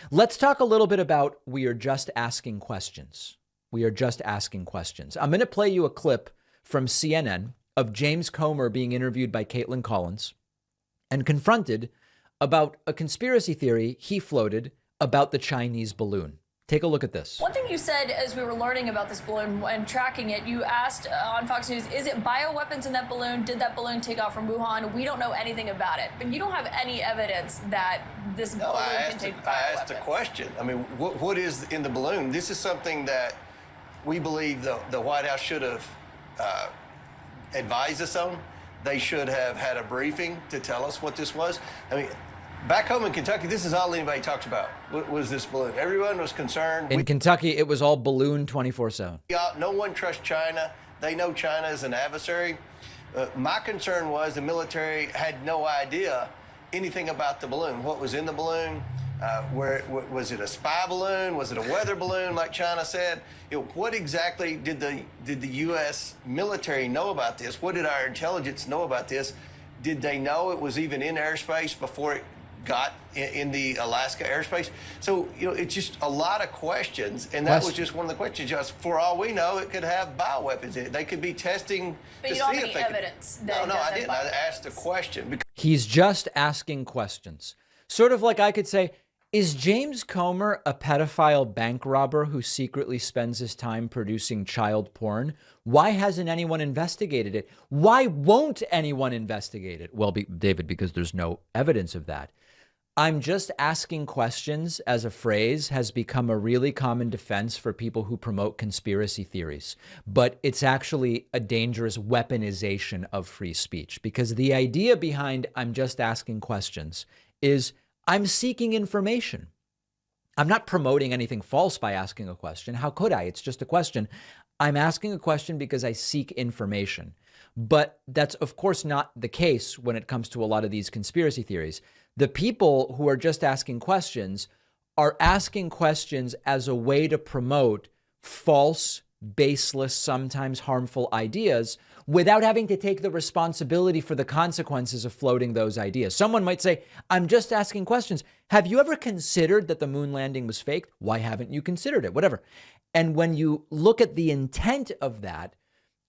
Let's talk a little bit about we are just asking questions. We are just asking questions. I'm going to play you a clip from CNN of James Comer being interviewed by Caitlin Collins and confronted about a conspiracy theory he floated about the Chinese balloon. Take a look at this. One thing you said as we were learning about this balloon and tracking it, you asked on Fox News, is it bioweapons in that balloon? Did that balloon take off from Wuhan? We don't know anything about it. But you don't have any evidence that this balloon can take bioweapons. I asked a question. I mean, what is in the balloon? This is something that we believe the White House should have advised us on. They should have had a briefing to tell us what this was. I mean, back home in Kentucky, this is all anybody talks about, was this balloon. Everyone was concerned. In Kentucky, it was all balloon 24/7. No one trusts China. They know China is an adversary. My concern was the military had no idea anything about the balloon, what was in the balloon, was it a spy balloon? Was it a weather balloon, like China said? What exactly did the U.S. military know about this? What did our intelligence know about this? Did they know it was even in airspace before it got in the Alaska airspace? So, it's just a lot of questions, and that was just one of the questions. Just for all we know, it could have bioweapons in it. They could be testing but to you don't see have if any they evidence could. that No, I didn't. I bioweapons. asked a question. He's just asking questions. Sort of like I could say, is James Comer a pedophile bank robber who secretly spends his time producing child porn? Why hasn't anyone investigated it? Why won't anyone investigate it? Well, David, because there's no evidence of that. I'm just asking questions as a phrase has become a really common defense for people who promote conspiracy theories. But it's actually a dangerous weaponization of free speech, because the idea behind I'm just asking questions is I'm seeking information. I'm not promoting anything false by asking a question. How could I? It's just a question. I'm asking a question because I seek information. But that's, of course, not the case when it comes to a lot of these conspiracy theories. The people who are just asking questions are asking questions as a way to promote false, baseless, sometimes harmful ideas without having to take the responsibility for the consequences of floating those ideas. Someone might say, I'm just asking questions. Have you ever considered that the moon landing was faked? Why haven't you considered it? Whatever. And when you look at the intent of that,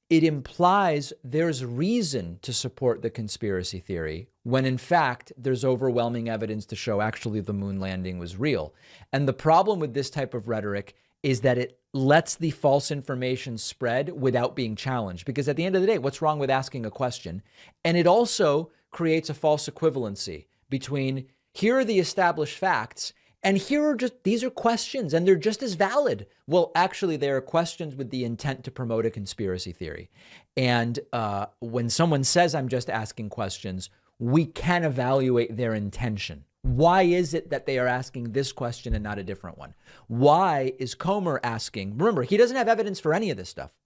it implies there's reason to support the conspiracy theory when, in fact, there's overwhelming evidence to show actually the moon landing was real. And the problem with this type of rhetoric is that it lets the false information spread without being challenged. Because at the end of the day, what's wrong with asking a question? And it also creates a false equivalency between here are the established facts and these are questions and they're just as valid. Well, actually, they are questions with the intent to promote a conspiracy theory. And when someone says, I'm just asking questions, we can evaluate their intention. Why is it that they are asking this question and not a different one? Why is Comer asking? Remember, he doesn't have evidence for any of this stuff.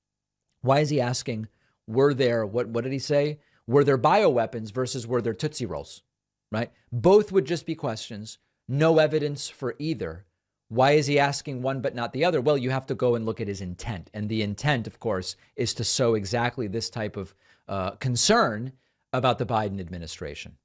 Why is he asking, were there, what did he say? Were there bioweapons versus were there Tootsie Rolls, right? Both would just be questions. No evidence for either. Why is he asking one but not the other? Well, you have to go and look at his intent. And the intent, of course, is to sow exactly this type of concern about the Biden administration.